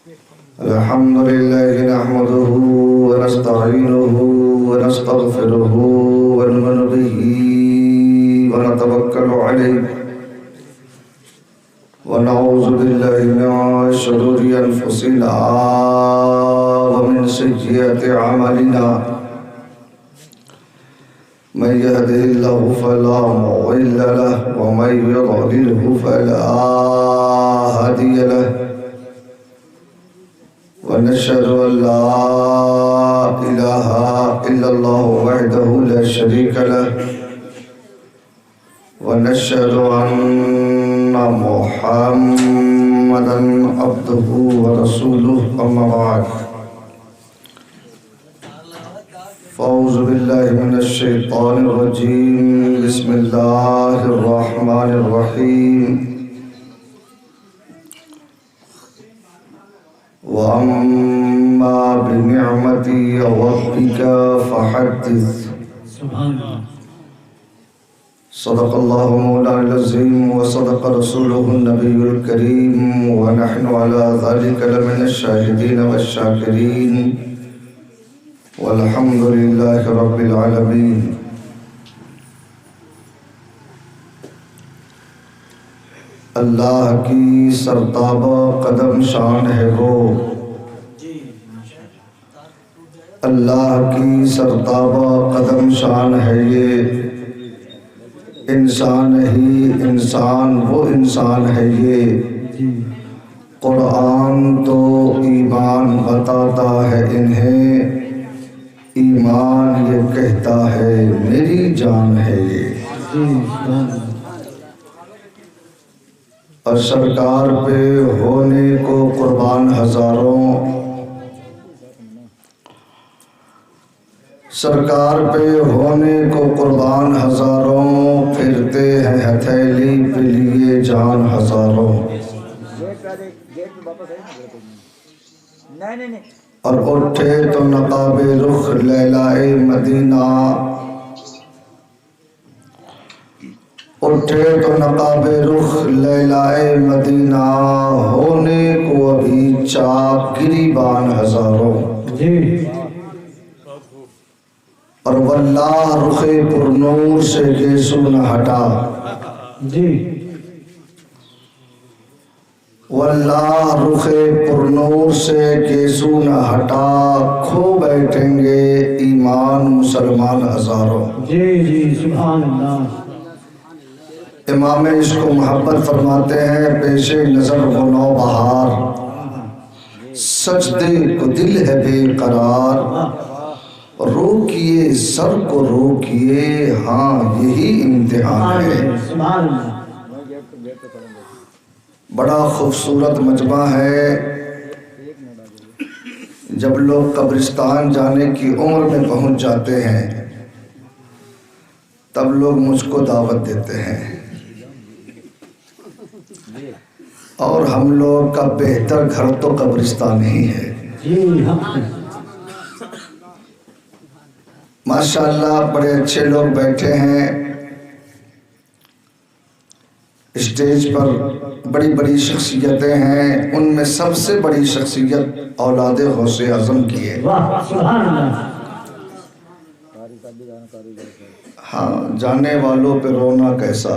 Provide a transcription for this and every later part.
الحمد لله نحمده ونستعينه ونستغفره ونؤمن به ونتوكل عليه ونعوذ بالله من شرور أنفسنا ومن سيئات أعمالنا من يهده الله فلا مضل له ومن يضلله فلا هادي له ونشهد أن لا إله إلا الله وحده لا شريك له ونشهد أن محمدا عبده ورسوله أما بعد فأعوذ بالله من الشيطان الرجيم بسم الله الرحمن الرحيم وأما بنعمة ربك فحدث صدق الله مولانا العظيم وصدق رسوله النبي الكريم ونحن على ذلك لمن الشاهدين والشاكرين والحمد لله رب العالمين اللہ کی سرتابہ قدم شان ہے وہ، اللہ کی سرتابہ قدم شان ہے یہ، انسان ہی انسان وہ انسان ہے یہ، قرآن تو ایمان بتاتا ہے انہیں، ایمان یہ کہتا ہے میری جان ہے یہ، اور سرکار پہ ہونے کو قربان ہزاروں، سرکار پہ ہونے کو قربان ہزاروں، پھرتے ہیں ہتھیلی پہ لیے جان ہزاروں، اور اٹھے تو نقاب رخ لیلائے مدینہ، اٹھے تو نقاب رخ لیلائے مدینہ، ہونے کو ابھی چاک گریبان ہزاروں، اور واللہ رخ پر نور سے گیسو نہ ہٹا، واللہ رخ پر نور سے گیسو نہ ہٹا، کھو بیٹھیں گے ایمان مسلمان ہزاروں۔ سبحان اللہ۔ امام عشق و محبت فرماتے ہیں پیش نظر وہ نو بہار، سجدے کو دل ہے بے قرار، روکیے سر کو روکیے ہاں یہی امتحان ہے۔ بڑا خوبصورت مجمع ہے، جب لوگ قبرستان جانے کی عمر میں پہنچ جاتے ہیں تب لوگ مجھ کو دعوت دیتے ہیں، اور ہم لوگ کا بہتر گھر تو قبرستان ہی ہے۔ ماشاءاللہ بڑے اچھے لوگ بیٹھے ہیں اسٹیج پر، بڑی بڑی شخصیتیں ہیں، ان میں سب سے بڑی شخصیت اولاد غوث اعظم کی ہے۔ ہاں جانے والوں پہ رونا کیسا،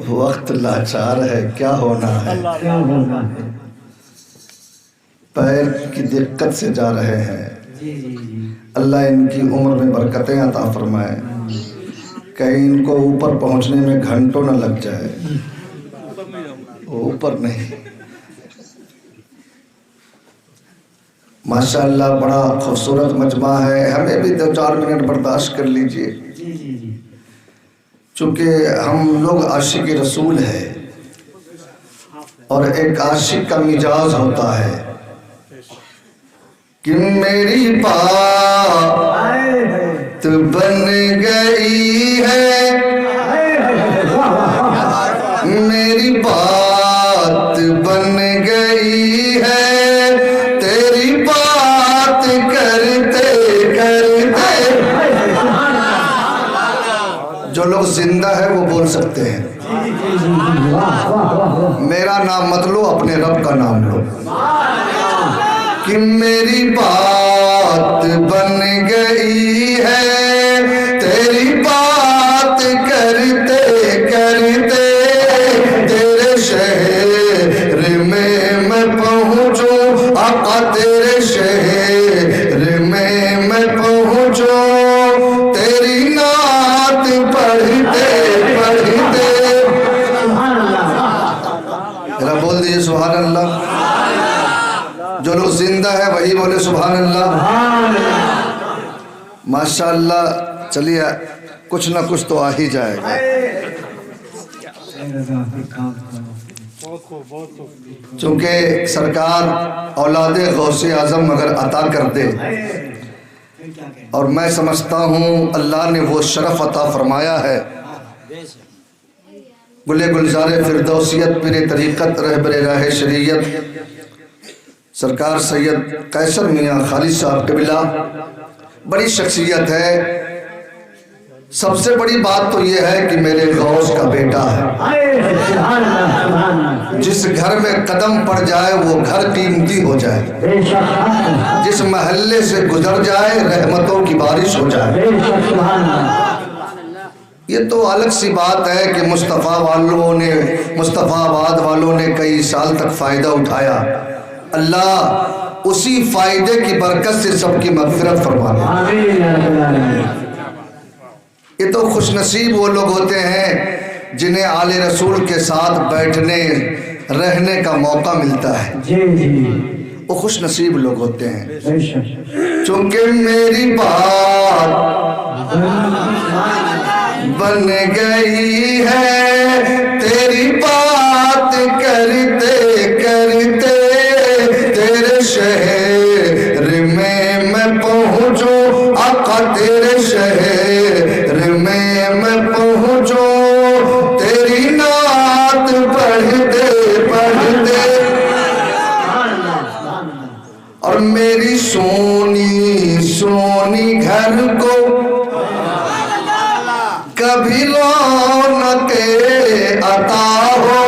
وقت لاچار ہے کیا ہونا ہے، پیر کی دقت سے جا رہے ہیں، اللہ ان کی عمر میں برکتیں عطا فرمائے، کہیں ان کو اوپر پہنچنے میں گھنٹوں نہ لگ جائے، اوپر نہیں۔ ماشاءاللہ بڑا خوبصورت مجمع ہے، ہمیں بھی 2-4 منٹ برداشت کر لیجئے، چونکہ ہم لوگ عاشق رسول ہیں، اور ایک عاشق کا مزاج ہوتا ہے کہ میری بات بن گئی ہے، میری بات بن گئی ہے، تیری بات کرتے کرتے۔ جو لوگ زندہ ہے وہ بول سکتے ہیں میرا نام مت لو، اپنے رب کا نام لو کہ میری بات بن گئی ہے تیری بات کرتے کرتے تیرے شہر میں پہنچوں آقا تیرے شہر میں پہنچوں تیری نعت پڑھتے پڑھتے ذرا بول دیجیے سبحان اللہ۔ جو لوگ زندہ ہے وہی بولے سبحان اللہ۔ ماشاءاللہ، چلیے کچھ نہ کچھ تو آ ہی جائے گا۔ چونکہ سرکار اولاد غوث اعظم اگر عطا کر دے، اور میں سمجھتا ہوں اللہ نے وہ شرف عطا فرمایا ہے، گلے گلزار فردوسیت پیر طریقت رہبر راہ شریعت سرکار سید قیصر میاں خالد صاحب قبلہ بڑی شخصیت ہے۔ سب سے بڑی بات تو یہ ہے کہ میرے غوث کا بیٹا ہے، جس گھر میں قدم پڑ جائے وہ گھر قیمتی ہو جائے، جس محلے سے گزر جائے رحمتوں کی بارش ہو جائے۔ یہ تو الگ سی بات ہے کہ مصطفیٰ آباد والوں نے کئی سال تک فائدہ اٹھایا، اللہ اسی فائدے کی برکت سے سب کی مغفرت فرمائے۔ یہ تو خوش نصیب وہ لوگ ہوتے ہیں جنہیں آل رسول کے ساتھ بیٹھنے رہنے کا موقع ملتا ہے، وہ خوش نصیب لوگ ہوتے ہیں۔ چونکہ میری بات بن گئی ہے تیری بات کرتے کرتے تیرے شہر میں پہنچوں آقا تیرے شہر میں پہنچوں تیری نعت پڑھتے پڑھتے اور میری سونی سونی گھر کو کبھی رونق عطا ہو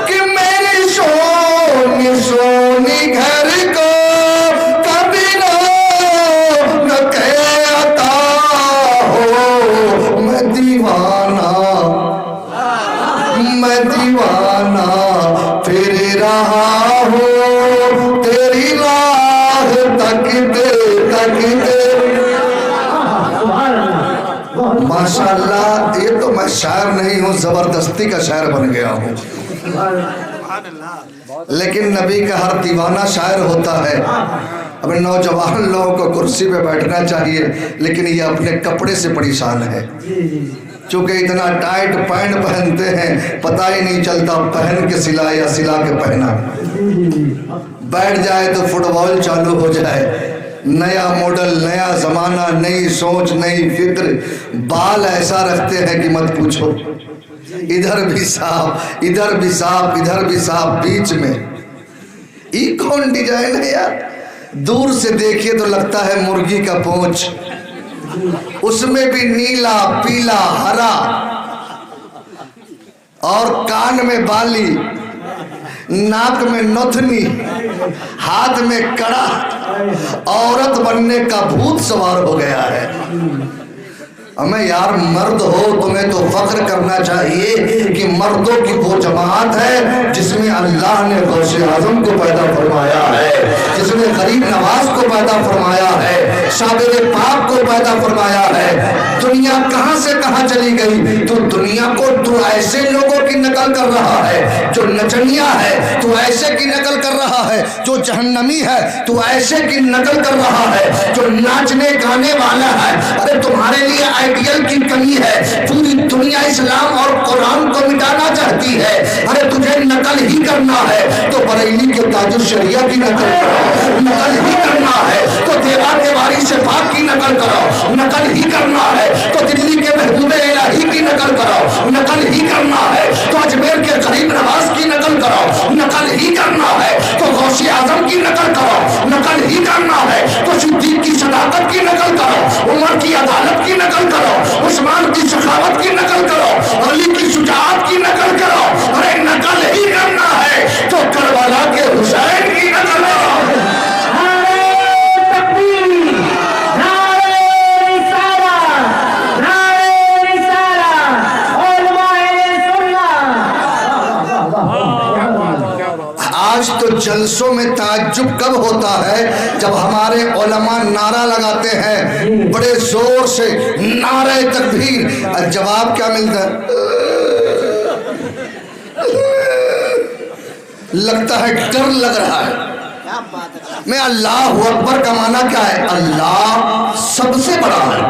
کہ میری سونی سونی گھر کو کبھی رونق عطا ہو۔ میں دیوانہ پھر رہا ہوں تیری راہ تکتے تکتے۔ ماشاءاللہ، یہ تو میں شاعر نہیں ہوں، زبردستی کا شاعر بن گیا ہوں، لیکن نبی کا ہر دیوانہ شاعر ہوتا ہے۔ اب نوجوان لوگوں کو کرسی پہ بیٹھنا چاہیے، لیکن یہ اپنے کپڑے سے پریشان ہے، چونکہ اتنا ٹائٹ پینٹ پہنتے ہیں پتہ ہی نہیں چلتا پہن کے سلا یا سلا کے پہنا۔ بیٹھ جائے تو فٹ بال چالو ہو جائے، نیا ماڈل، نیا زمانہ، نئی سوچ، نئی فکر، بال ایسا رکھتے ہیں کہ مت پوچھو، ادھر بھی صاف ادھر بھی صاف ادھر بھی صاف، بیچ میں یہ کون ڈیزائن ہے یار؟ دور سے دیکھیے تو لگتا ہے مرغی کا پونچھ، اس میں بھی نیلا پیلا ہرا، اور کان میں بالی، ناک میں نتھنی، ہاتھ میں کڑا، عورت بننے کا بھوت سوار ہو گیا ہے۔ ہمیں یار مرد ہو تمہیں تو فخر کرنا چاہیے کہ مردوں کی وہ جماعت ہے جس میں اللہ نے غوث اعظم کو پیدا فرمایا ہے، جس نے غریب نواز کو پیدا فرمایا ہے، شابر پاک کو پیدا فرمایا ہے۔ دنیا کہاں سے کہاں چلی گئی، تو دنیا کو تو ایسے لوگوں کی نقل کر رہا ہے جو نچنیا ہے، تو ایسے کی نقل کر رہا ہے جو جہنمی ہے، تو ایسے کی نقل کر رہا ہے جو ناچنے گانے والا ہے۔ ارے تمہارے لیے آئیڈیل کی کمی ہے، پوری دنیا اسلام اور قرآن کو مٹانا چاہتی ہے، ارے تجھے نقل ہی کرنا ہے تو بریلی کے تاج الشریعہ کی نقل کرو، نقل ہی کرنا ہے تو دیوار کے واری سے پاک کی نقل کرو، نقل ہی کرنا ہے تو دلی کے محبوب الہی کی نقل کرو، نقل ہی کرنا ہے تو اجمیر کے غریب نواز کی نقل کرو، نقل ہی کرنا ہے تو غوث اعظم کی نقل کرو، نقل ہی کرنا ہے تو صدیق کی صداقت کی نقل کرو، عمر کی عدالت کی نقل کرو، عثمان کی سخاوت کی نقل کرو، علی کی شجاعت کی نقل کرو، ارے نقل آج تو جلسوں میں تعجب کب ہوتا ہے جب ہمارے علماء نعرہ لگاتے ہیں بڑے زور سے، نعرہ تکبیر، اور جواب کیا ملتا ہے؟ لگتا ہے ڈر لگ رہا ہے۔ میں اللہ اکبر کا معنی کیا ہے؟ اللہ سب سے بڑا ہے۔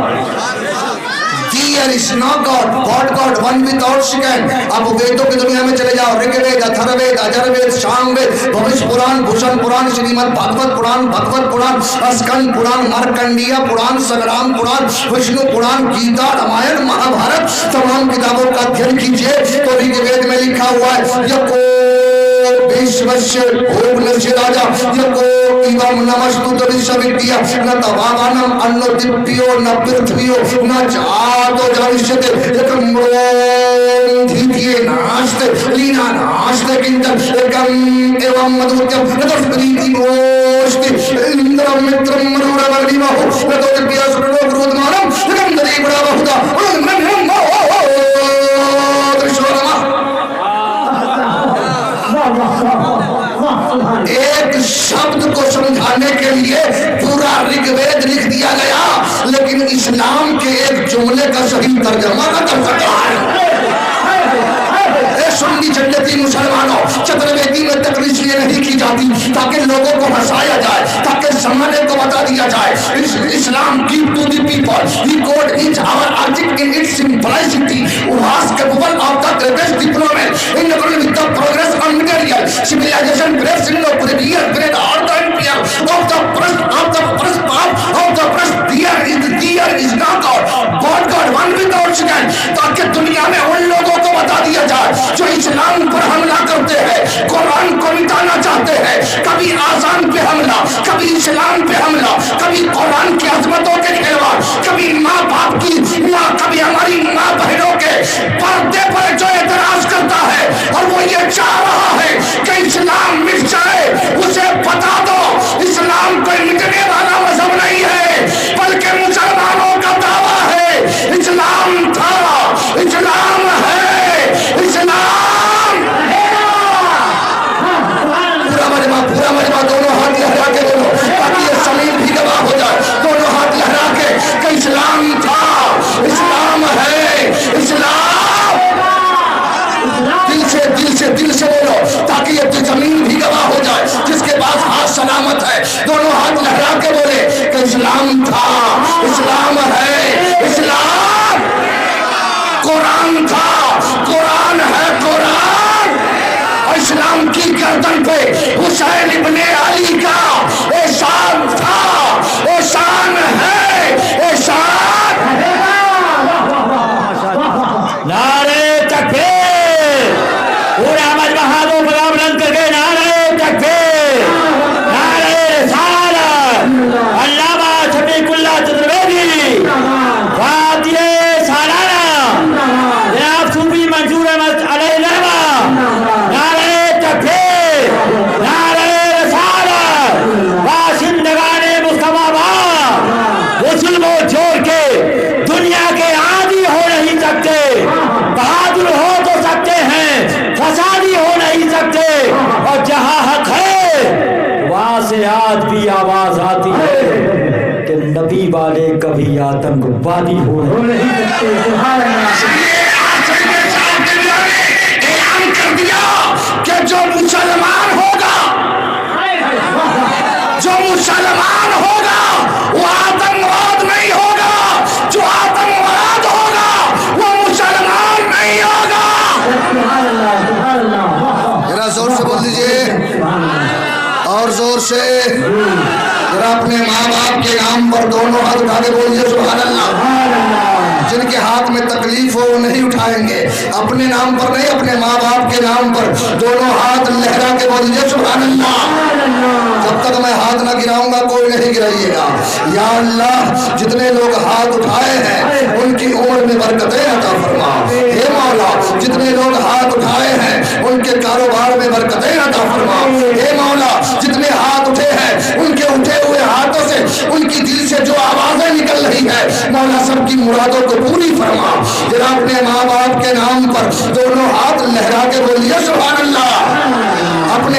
There is no God, but God, one without second۔ آپ ویدوں کی دنیا میں چلے جاؤ، رگ وید، اتھر وید، اجر وید، شام وید، بھوش پران، بھوشن پران، شریمد بھاگوت پران، بھاگوت پران، اسکند پران، مارکنڈیہ پران، سنگرام پران، وشنو پران، گیتا، رامائن، مہا بھارت، تمام کتابوں کا ادھین کیجئے تو رگ وید میں لکھا ہوا ہے یکو وشوشیہ بھوگنشیہ راجا یکو ایوام نمستو وشوودیا نہ تواوانم انو دیپیو نہ پرتھویو نہ جاتو جانشتے یکم برون دھیتیے ناشتے لینا ناشتے کنتر یکم ایوام مدوتیم نتوش پریتی بروشتی اندرم مترم مرورا ورنیما ہو نتو دیپیا سرنو برود مانم یکم دری بڑا بہتا ایک شبد کو سمجھانے کے لیے پورا رگ وید لکھ دیا گیا، لیکن اسلام کے ایک جملے کا صحیح ترجمہ نہ کر سکا ہے۔ اے سنی جنتی مسلمانوں، چترویدی میں تقریر یہ نہیں کی جاتی تاکہ لوگوں کو ہنسایا جائے، تاکہ زمانے کو بتا دیا جائے اسلام give to the people, he called each our object in its simplicity, was capable of the greatest diplomat in accordance with the progress on material civilization breaks in the previous great order and fear of the first there is not God, God one without second، تاکہ دنیا میں ان لوگوں کو بتا دیا جائے جو اسلام پر حملہ کرتے ہیں، قرآن کو مٹانا چاہتے ہیں، کبھی آذان پہ حملہ، کبھی اسلام پہ حملہ، کبھی قرآن کی عظمتوں کے کھلواڑ، کبھی ماں باپ کی ماں، کبھی ہماری ماں بہنوں کے پردے پر جو اعتراض کرتا ہے اور وہ یہ چاہ رہا ہے کہ اسلام مٹ جائے، اسے بتا دو اسلام کوئی مٹنے والا مذہب نہیں ہے، بلکہ مسلمانوں کا دعویٰ ہے اسلام تھا، اسلام ہے، اسلام ہے۔ پورا مجمع دونوں ہاتھ لہرا کے بولو تاکہ یہ زمین بھی گواہ ہو جائے، دونوں ہاتھ لہرا کے کہ اسلام تھا، اسلام ہے، اسلام۔ دل سے بولو تاکہ یہ زمین بھی گواہ ہو جائے، جس کے پاس ہاتھ سلامت ہے دونوں ہاتھ لہرا کے بولے کہ اسلام تھا، اسلام ہے، اسلام۔ قرآن تھا، قرآن ہے، قرآن۔ اور اسلام کی گردن پہ حسین ابن علی کا احسان تھا، احسان ہے، احسان ہے۔ نعرے تکبیر، پورا مجمع ہاتھوں پر بلند کر کے نعرے تکبیر، نعرے رسالت، علامہ شفیق اللہ چترویدی، فاتح سالانہ جناب صوفی منصور احمد علیہ الرحمہ، نعرے تکبیر، نعرے رسالت، باشندگان مصطفیٰ آباد، غسل و جوڑ کے دنیا کے عادی ہو نہیں سکتے، بہادر ہو تو سکتے ہیں، فسادی ہو نہیں سکتے، اور جہاں حق ہے وہاں سے آج بھی آواز آتی ہے کہ نبی والے کبھی آتنک وادی ہو نہیں سکتے۔ سبحان اعلان کر دیا کہ جو مسلمان ہوگا، جو مسلمان ہوگا وہ آتنکواد نہیں ہوگا، جو آتنکواد ہوگا وہ مسلمان نہیں ہوگا۔ ذرا زور سے بول دیجئے، اور زور سے ذرا اپنے ماں باپ کے نام پر دونوں ہاتھ اٹھا کے بول دیجئے سبحان اللہ۔ جن کے ہاتھ میں تکلیف ہو وہ نہیں اٹھائیں گے، اپنے نام پر نہیں، اپنے ماں باپ کے نام پر دونوں ہاتھ لہرا کے بول دیجئے سبحان اللہ۔ جب تک میں ہاتھ نہ گراؤں گا کوئی نہیں گرائیے گا۔ یا اللہ جتنے لوگ ہاتھ اٹھائے ہیں ان کی عمر میں برکتیں عطا فرما، اے مولا جتنے لوگ ہاتھ اٹھائے ہیں ان کے کاروبار میں برکتیں عطا فرما، اے مولا جتنے ہاتھ اٹھے ہیں ان کے اٹھے ہوئے ہاتھوں سے ان کی دل سے جو آوازیں نکل رہی ہے مولا سب کی مرادوں کو پوری فرما۔ ذرا اپنے ماں باپ کے نام پر دونوں ہاتھ لہرا کے بولیے سبحان اللہ۔ اپنے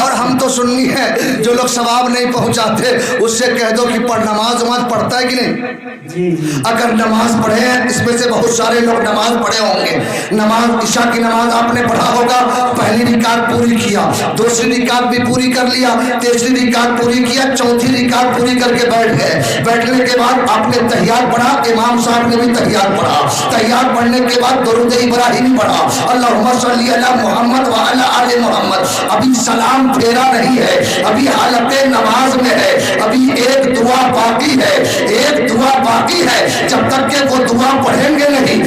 اور ہم تو سنی ہے جو لوگ ثواب نہیں پہنچاتے اس سے کہہ دو کہ نماز پڑھتا ہے کہ نہیں؟ اگر نماز پڑھے ہیں اس میں سے بہت سارے لوگ نماز پڑھے ہوں گے. نماز عشاء کی نماز آپ نے پڑھا ہوگا, پہلی رکعت پوری کیا, دوسری رکعت بھی پوری کر لیا, تیسری رکعت پوری کیا, چوتھی رکعت پوری کر کے بیٹھ گئے. بیٹھنے کے بعد آپ نے تحیات پڑھا, امام صاحب نے بھی تحیات پڑھا. تحیات پڑھنے کے بعد درود ابراہیمی پڑھا, اللہم صلی علی محمد وعلی آل محمد. ابھی سلام پھیرا نہیں ہے, ابھی حالت نماز میں ہے, ابھی ایک دعا باقی ہے, ایک دعا باقی ہے. جب تک کہ وہ دعا پڑھیں گے نہیں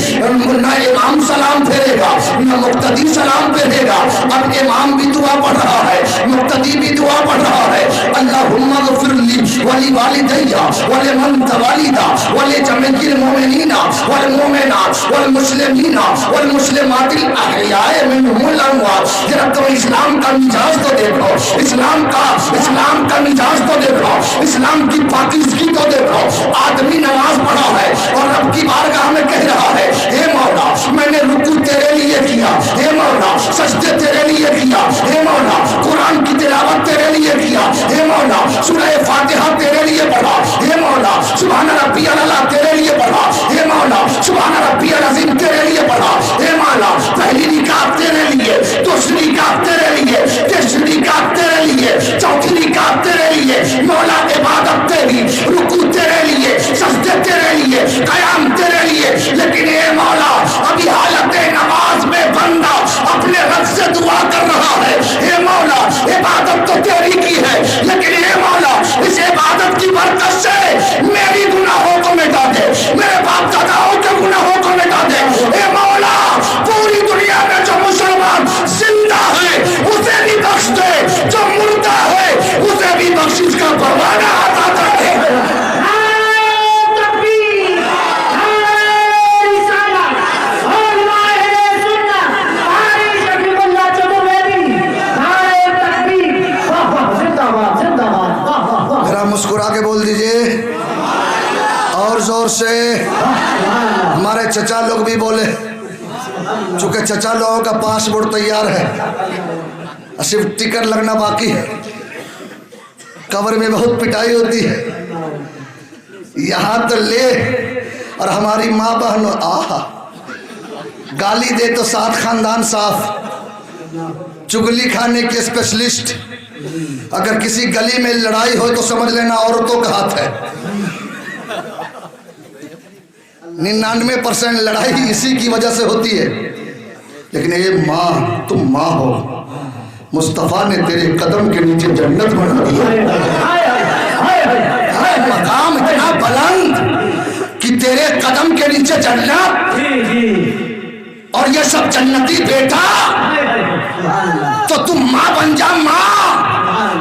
نہ امام سلام پھیرے گا نہ مقتدی سلام پھیرے گا. اب امام بھی دعا پڑھ رہا ہے, مقتدی بھی دعا پڑھ رہا ہے. اللہم اغفر لی ولی والدی ولمن توالیدا ولجمیع المؤمنین والمؤمنات والمسلمین والمسلمات الاحیاء منهم الاموات. ذرا تو اسلام کا مزاج تو دیکھو, اسلام کا مزاج تو دیکھو, اسلام کی پاکیزگی تو دیکھو. آدمی نماز پڑھا ہے اور رب کی بارگاہ میں کہہ رہا ہے, اے مولا میں نے رکوع تیرے لیے کیا, اے مولا سجدے تیرے لیے کیا, اے مولا قرآن کی تلاوت تیرے لیے کیا, اے مولا سورہ فاتحہ تیرے لیے پڑھا, اے مولا سبحان ربی الاعلیٰ تیرے لیے پڑھا, اے مولا سبحان ربی العظیم تیرے لیے پڑھا. اے مولا پہلی رکعت تیرے لیے, دوسری رکعت تیرے لیے, تیسری رکعت تیرے لیے, چوتھی رکعت تیرے لیے. مولا عبادت تیری, رکوع تیرے لیے, سجدے تیرے لیے, قیام تیرے لیے. لیکن اے مولا ابھی حالت نماز میں بندہ اپنے رب سے دعا کر رہا ہے, اے مولا عبادت تو تیری کی ہے لیکن اے مولا اس عبادت کی برکت سے میری گناہوں کو مٹا دے, میرے باپ داداؤں کے گناہوں کو مٹا دے. اے مولا پوری دنیا میں جو مسلمان زندہ ہے اسے بھی بخش دے, جو مردہ ہے اسے بھی بخشش کا پروانہ عطا کر دے. مسکرا کے بول دیجئے اور زور سے. ہمارے چچا لوگ بھی بولے, چونکہ چچا لوگوں کا پاسپورٹ تیار ہے, صرف ٹکٹ لگنا باقی ہے. قبر میں بہت پٹائی ہوتی ہے, یہاں تو لے اور ہماری ماں بہن گالی دے تو ساتھ خاندان صاف. چگلی کھانے کے اسپیشلسٹ, اگر کسی گلی میں لڑائی ہو تو سمجھ لینا عورتوں کا ہاتھ ہے. 99% لڑائی اسی کی وجہ سے ہوتی ہے. لیکن اے ماں, تم ماں ہو, مصطفیٰ نے تیرے قدم کے نیچے جنت بنا دی. مقام اتنا بلند کہ تیرے قدم کے نیچے جنت, اور یہ سب جنتی بیٹا, تو تم ماں بن جا. ماں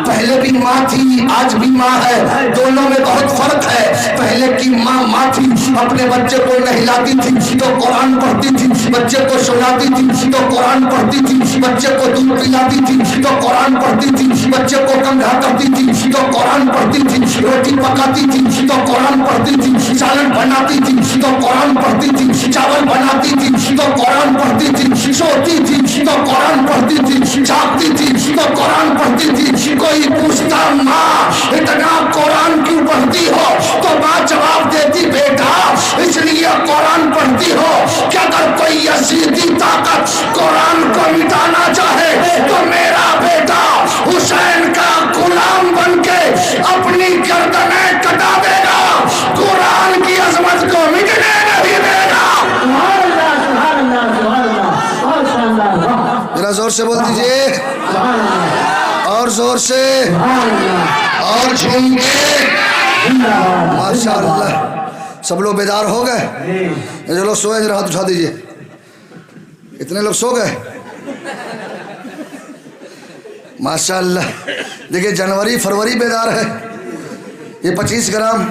پہلے بھی ماں تھی, آج بھی ماں ہے, دونوں میں بہت فرق ہے. پہلے کی ماں تھی, اپنے بچے کو نہلاتی تھی تو قرآن پڑھتی تھی, بچے کو سلاتی تھی تو قرآن پڑھتی تھی, بچے کو دودھ پلاتی تھی تو قرآن پڑھتی تھی, بچے کو کندھا کرتی تھی تو قرآن پڑھتی تھی, روٹی پکاتی تھی تو قرآن پڑھتی تھی, سالن بناتی تھی تو قرآن پڑھتی تھی, چاول بناتی تھی تو قرآن پڑھتی تھی, سوتی تھی تو قرآن پڑھتی تھی, جاگتی تھی تو قرآن پڑھتی تھی. کوئی پوچھتا ماں اتنا قرآن کیوں پڑھتی ہو, تو ماں جواب دیتی بیٹا اس لیے قرآن پڑھتی ہو کہ اگر کوئی یزیدی طاقت قرآن کو مٹانا چاہے تو میرا بیٹا حسین کا غلام بن کے اپنی گردنیں کٹا دے گا, قرآن کی عظمت کو مٹنے نہیں دے گا. ذرا زور سے بول دیجئے, اور زور سے, اور جھوم کے. ماشاءاللہ سب لوگ بیدار ہو گئے. جو لوگ سوئے ذرا ہاتھ اٹھا دیجئے. اتنے لوگ سو گئے ماشاءاللہ. دیکھیں جنوری فروری بیدار ہے, یہ 25 گرام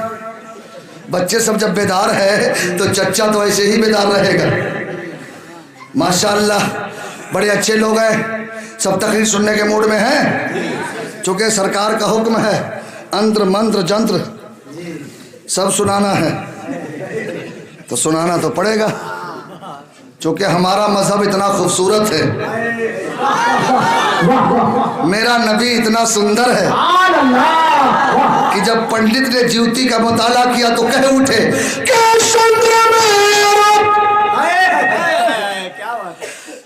بچے سب جب بیدار ہے تو چچا تو ایسے ہی بیدار رہے گا. ماشاءاللہ بڑے اچھے لوگ ہیں, سب تقریر سننے کے موڈ میں ہیں. چونکہ سرکار کا حکم ہے انتر منتر جنتر سب سنانا ہے, تو سنانا تو پڑے گا. چونکہ ہمارا مذہب اتنا خوبصورت ہے، میرا نبی اتنا سندر ہے کہ جب پنڈت نے جیوتی کا مطالعہ کیا تو کہہ اٹھے کہ سندر میرا،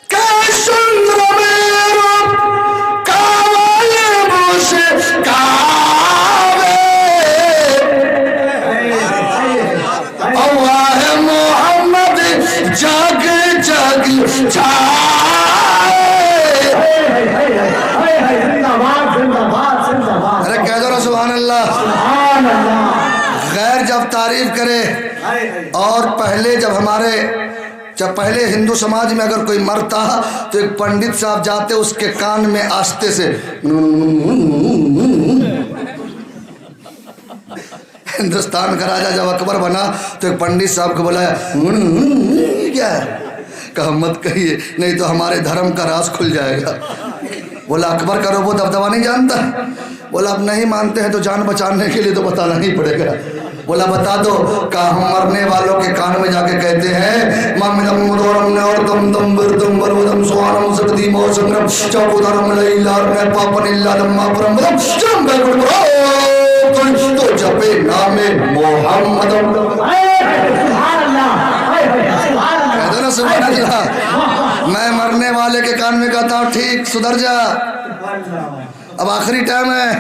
کہ سندر میرا کاوالے موشے کاوے اللہ محمد جگ جگ چھائے۔ ارے کہہ دو نا سبحان اللہ۔ غیر جب تعریف کرے اور جب پہلے ہندو سماج میں اگر کوئی مرتا تو ایک پنڈت صاحب جاتے اس کے کان میں آستے سے، ہندوستان کا راجہ جب اکبر بنا تو ایک پنڈت صاحب کو بلایا، کیا ہے؟ کہا مت کہیے نہیں تو ہمارے دھرم کا راز کھل جائے گا۔ بولا اکبر کا روب و دبدبہ نہیں جانتا؟ بولا اب نہیں مانتے ہیں تو جان بچانے کے لیے تو بتانا ہی پڑے گا۔ بولا بتا دو۔ کہا ہم مرنے والوں کے کان میں جا کے کہتے ہیں مامدم مدورم نے اور دم دم بردم برودم سوانم سردی موسنگرم چوکودارم لیلار نے پاپن اللہ دم آپرم بدم جم بے گڑ برو تو جپے نام محمدم۔ کہہ دو نا سبحان اللہ۔ میں مرنے والے کے کان میں کہتا ہوں ٹھیک سدھر جا، اب آخری ٹائم ہے۔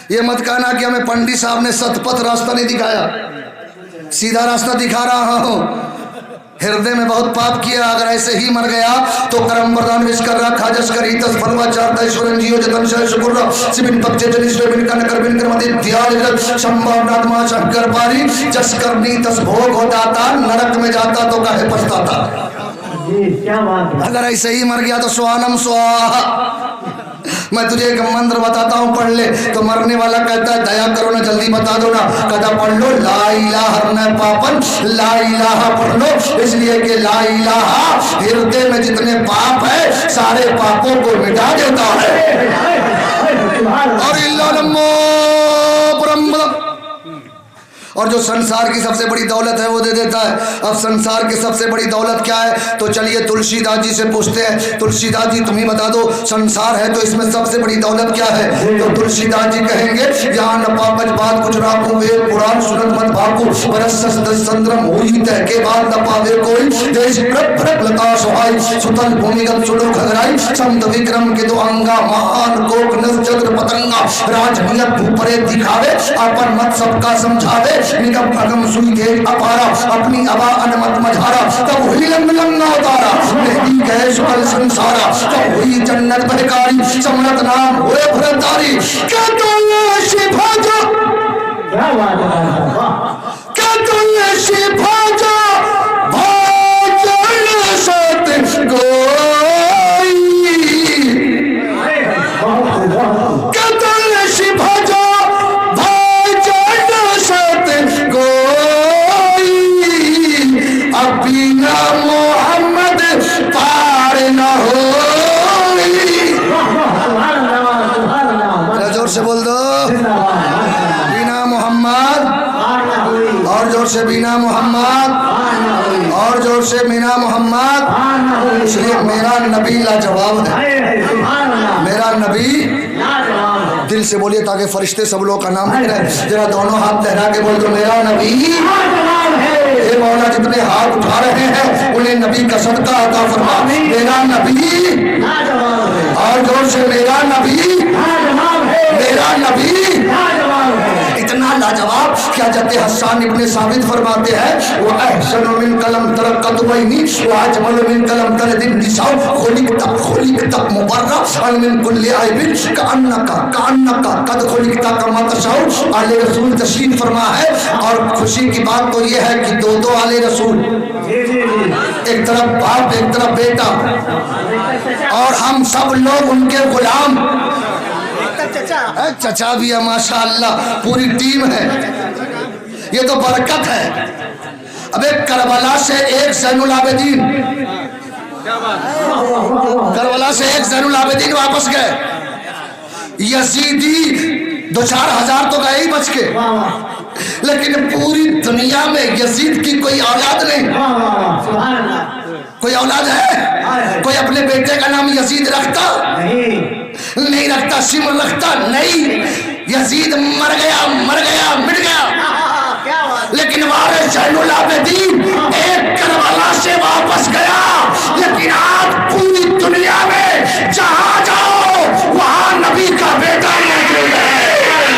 یہ مت کہنا کہ ہمیں پنڈی صاحب نے ست پتھ راستہ نہیں دکھایا، سیدھا راستہ دکھا رہا ہوں۔ ہردے میں بہت پاپ کیا، اگر ایسے ہی مر گیا تو کرم بردان وش کر رہا کھاجس کر ہی تس فنوا چارتا ایشورن جیو جتن شاہ شکر رہا سبن پکچے جنیشوے بن کنکر بن کرمتی دیال جلد شمبھا نادما شنکر پاری جس کرنی تس بھوگ ہوتا تھا، نرک میں جاتا تو کہے پچھتا تھا۔ اگر ایسے ہی مر گیا تو سوانم سواہا۔ میں تجھے ایک مندر بتاتا ہوں پڑھ لے، تو مرنے والا کہتا ہے دیا کرو نا جلدی بتا دو نا، کہتا پڑھ لو لا الہ ہرنے پاپن لا الہ پڑھ لو، اس لیے کہ لا الہ ہردے میں جتنے پاپ ہے سارے پاپوں کو مٹا دیتا ہے۔ اور اللہ لمو برمبلم، اور جو سنسار کی سب سے بڑی دولت ہے وہ دے دیتا ہے۔ اب سنسار کی سب سے بڑی دولت کیا ہے؟ تو چلیے تلسی داس جی سے پوچھتے ہیں، تلسی داس جی تم ہی بتا دو سنسار ہے تو اس میں سب سے بڑی دولت کیا ہے؟ تو تلسی داس جی کہیں گے یہاں نپا پج بات کچھ راکو وید قرآن سنت مت بھاکو برسس دس سندرم ہوئی تہ کے بعد نپا وے کوئی دیش پرک پرک لتا سہائی ستل بھومیگت سلو کھگرائی چند وکرم کے دو انگا مہان کوک نس چتر پتنگا راج نیت بھوپرے دکھاوے اپن مت سب کا سمجھاوے نگم اگم سوئی دے اپارا اپنی ابا انمت مجھارا تب ہوئی لنگا اتارا مہدی گئے شکل سنسارا تب ہوئی جنت بہکاری سمرت نام ہوئے بھرتاری کیا تو یہ شفا جو کیا تو یہ شفا جو بھاجن ست گوئی کیا تو یہ شفا جو بنا محمد پار نہ ہوئی۔ زور سے بول دو بنا محمد، اور زور سے بنا محمد، اور زور سے بنا محمد۔ اس لیے میرا نبی لاجواب ہے، میرا نبی دل سے بولیے تاکہ فرشتے سب لوگ کا نام لکھ رہے ہیں، ذرا دونوں ہاتھ لہرا کے بول دو میرا نبی۔ اے مولا جتنے ہاتھ اٹھا رہے ہیں انہیں نبی کا صدقہ عطا فرما، میرا نبی، اور زور سے میرا نبی، میرا نبی اتنا لاجواب کہ حضرت حسان ابن ثابت فرماتے ہیں وہ احسن من قلم ترقت بینی و اجمل من قلم ترد النساء خلقت مبرأ من کل عیب کأنک قد خلقت کما تشاء۔ آل رسول تشریف فرما ہے، اور خوشی کی بات تو یہ ہے کہ دو آل رسول، ایک طرف باپ ایک طرف بیٹا، اور ہم سب لوگ ان کے غلام۔ چچا بھی ہے ماشاءاللہ، پوری ٹیم ہے، یہ تو برکت ہے۔ اب ایک کربلا سے ایک زین العابدین، کربلا سے ایک زین العابدین واپس گئے، یزیدی 2-4 تو گئے ہی بچ کے، لیکن پوری دنیا میں یزید کی کوئی اولاد نہیں۔ کوئی اولاد ہے؟ کوئی اپنے بیٹے کا نام یزید رکھتا؟ نہیں رکھتا. سمر رکھتا؟ نہیں. یزید مر گیا مٹ گیا. لیکن وارث زین العابدین ایک کربلا سے واپس گیا. لیکن آج پوری دنیا میں جہاں جاؤ وہاں نبی کا بیٹا موجود ہے,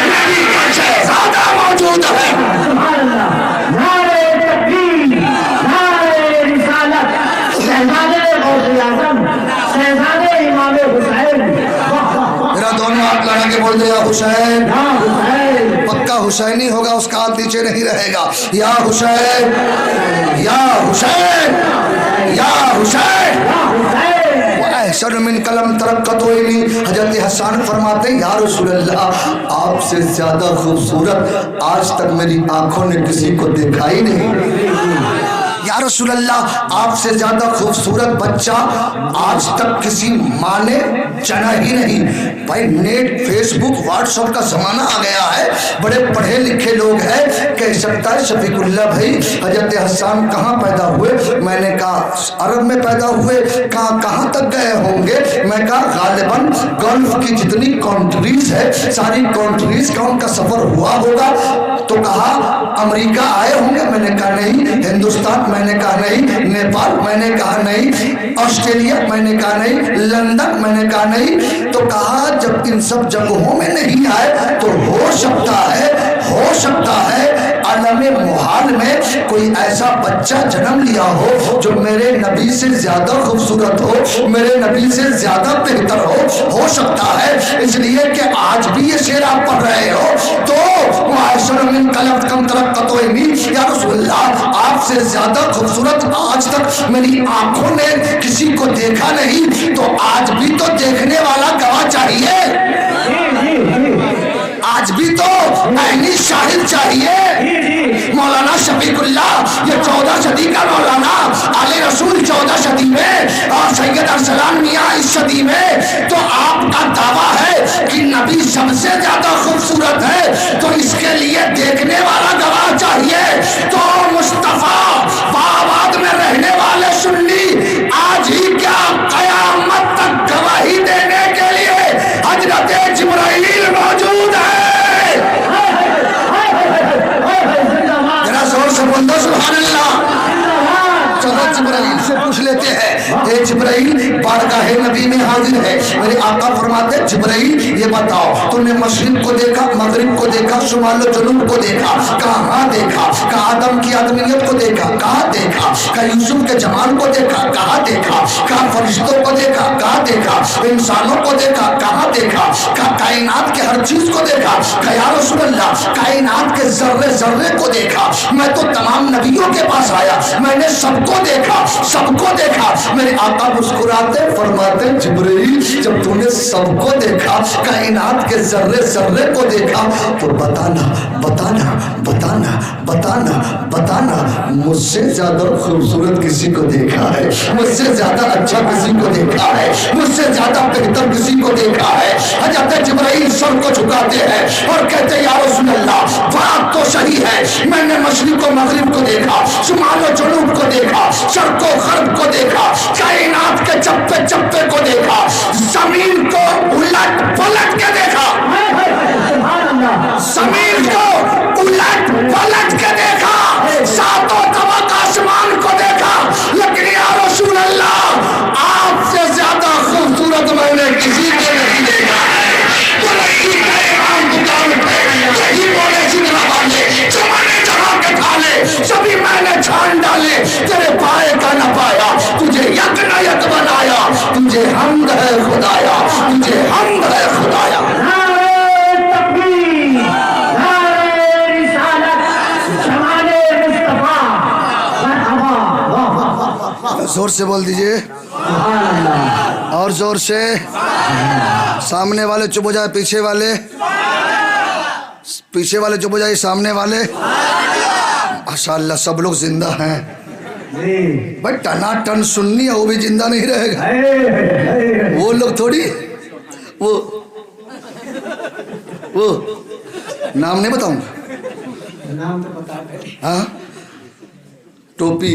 نبی کا شہزادہ موجود ہے. میرا دونوں ہاتھ لڑا کے بول دے یا حسین. پکا حسینی ہوگا, اس کا ہاتھ نیچے نہیں رہے گا. یا حسین یا حسین یا حسین. احسن من قلم ترقت عینی. حضرت حسان فرماتے ہیں یا رسول اللہ آپ سے زیادہ خوبصورت آج تک میری آنکھوں نے کسی کو دیکھا ہی نہیں. یا رسول اللہ آپ سے زیادہ خوبصورت بچہ آج تک کسی ماں نے جنا ہی نہیں. بھائی نیٹ فیس بک واٹس ایپ کا زمانہ آ گیا ہے, بڑے پڑھے لکھے لوگ ہیں. کہہ سکتا ہے شفیق اللہ بھائی حضرت حسان کہاں پیدا ہوئے؟ میں نے کہا عرب میں پیدا ہوئے. کہاں تک گئے ہوں گے؟ میں کہا غالباً گلف کی جتنی کنٹریز ہے ساری کنٹریز کا ان کا سفر ہوا ہوگا. تو کہا امریکہ آئے ہوں گے؟ میں نے کہا نہیں. ہندوستان؟ میں نے کہا نہیں. نیپال؟ میں نے کہا نہیں. آسٹریلیا؟ میں نے کہا نہیں. لندن؟ میں نے کہا نہیں. تو کہا جب ان سب جگہوں میں نہیں آئے تو ہو سکتا ہے عالم محال میں کوئی ایسا بچہ جنم لیا ہو جو میرے نبی سے زیادہ خوبصورت ہو, میرے نبی سے زیادہ بہتر ہو سکتا ہے. اس لیے کہ آج بھی یہ شعر آپ پڑھ رہے ہو تو یا رسول اللہ آپ سے زیادہ خوبصورت آج تک میری آنکھوں نے کسی کو دیکھا نہیں. تو آج بھی تو دیکھنے والا گواہ چاہیے, آج بھی تو عینی شاہد چاہیے. مولانا شفیق اللہ یہ 14 صدی کا مولانا, آل رسول 14 صدی میں اور سید ارسلان میاں اس صدی میں. تو آپ کا دعویٰ ہے کہ نبی سب سے زیادہ خوبصورت ہے تو اس کے لیے دیکھنے والا گواہ چاہیے. تو مصطفیٰ آباد میں رہنے والے سنی آج ہی کیا قیامت تک گواہی دینے کے لیے حضرت جبرائیل موجود ہے. سبحان اللہ. چلو جبرائیل سے پوچھ لیتے ہیں, اے جبرائیل بارگاہ نبی میں حاضر ہے. میرے آقا فرماتے ہیں جبرائیل یہ بتاؤ تو نے مشرق کو دیکھا, مغرب کو دیکھا, شمال و جنوب کو دیکھا, کہاں دیکھا؟ کہا آدم کی آدمیت کو دیکھا, کہاں دیکھا؟ کہا یوسف کے جمال کو دیکھا, کہاں دیکھا؟ کہا فرشتوں کو دیکھا, کہاں دیکھا؟ انسانوں کو دیکھا, کہاں دیکھا؟ کہا کائنات کے ہر چیز کو دیکھا. کہا یا رسول اللہ کائنات کے ذرے ذرے کو دیکھا. میں تو تمام نبیوں کے پاس آیا, میں نے سب کو دیکھا, سب کو دیکھا. میرے آقا مسکراتے فرماتے جبرائیل جب تو نے سب کو دیکھا, کائنات کے ذرے ذرے کو دیکھا تو بتانا مجھ سے زیادہ خوبصورت کسی کو دیکھا ہے, مجھ سے زیادہ اچھا کسی کو دیکھا ہے, مجھ سے زیادہ بہتر کسی کو دیکھا ہے. حضرت جبرائیل سر کو جھکاتے ہیں اور کہتے ہیں یا رسول اللہ بات تو صحیح ہے, میں نے مشرق و مغرب کو دیکھا, شمال و جنوب کو دیکھا, شرق و غرب کو دیکھا, کائنات کے چپے چپے کو دیکھا, زمین کو الٹ پلٹ کے دیکھا, زمین کو الٹ پلٹ کے دیکھا, ساتوں طبق آسمان کو دیکھا. لیکن یا رسول اللہ آپ سے زیادہ خوبصورت میں نے کسی کو نہیں دیکھا ہے. سبھی میں نے چھان ڈالے, تیرے پائے کا نہ پایا, تجھے یک نہ یک بنایا, تجھے حمد ہے خدایا, تجھے حمد ہے خدایا. زور سے بول دیجئے, اور زور سے. سامنے والے چپ ہو جائے, پیچھے والے چپ ہو جائے, سامنے والے. ماشاءاللہ سب لوگ زندہ ہیں بھائی. ٹنا ٹن سننی ہے وہ بھی زندہ نہیں رہے گا. وہ لوگ تھوڑی وہ نام نہیں بتاؤں گا. ہاں ٹوپی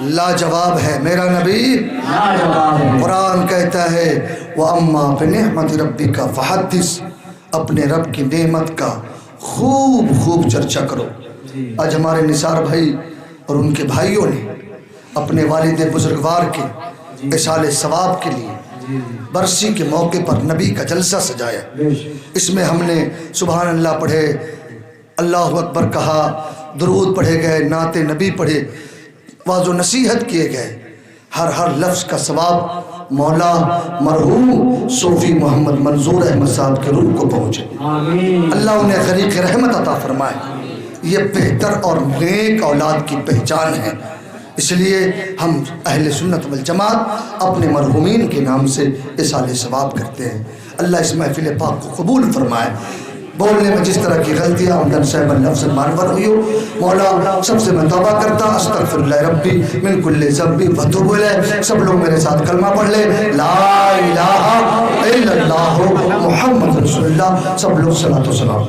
لاجواب ہے میرا نبی. قرآن کہتا ہے وَأَمَّا بِنِعْمَةِ رَبِّكَ فَحَدِّثْ، اپنے رب کی نعمت کا خوب خوب چرچا کرو. آج ہمارے نثار بھائی اور ان کے بھائیوں نے اپنے والد بزرگوار کے اصال ثواب کے لیے برسی کے موقع پر نبی کا جلسہ سجایا. اس میں ہم نے سبحان اللہ پڑھے، اللہ اکبر کہا، درود پڑھے گئے، نعت نبی پڑھے، واعظ و نصیحت کیے گئے. ہر لفظ کا ثواب مولا مرحوم صوفی محمد منظور احمد صاحب کے روح کو پہنچے. اللہ انہیں غریق رحمت عطا فرمائے. یہ بہتر اور نیک اولاد کی پہچان ہے. اس لیے ہم اہل سنت والجماعت اپنے مرحومین کے نام سے اصال ثواب کرتے ہیں. اللہ اس محفل پاک کو قبول فرمائے. بولنے میں جس طرح کی غلطیاں عمدن صاحب لفظ مانور ہوئی ہو، مولا سب سے میں توبہ کرتا، استغفر اللہ ربی من کل ذنب واتوب الیہ. سب لوگ میرے ساتھ کلمہ پڑھ لیں، لا الہ الا اللہ محمد رسول اللہ. سب لوگ صلاۃ و سلام.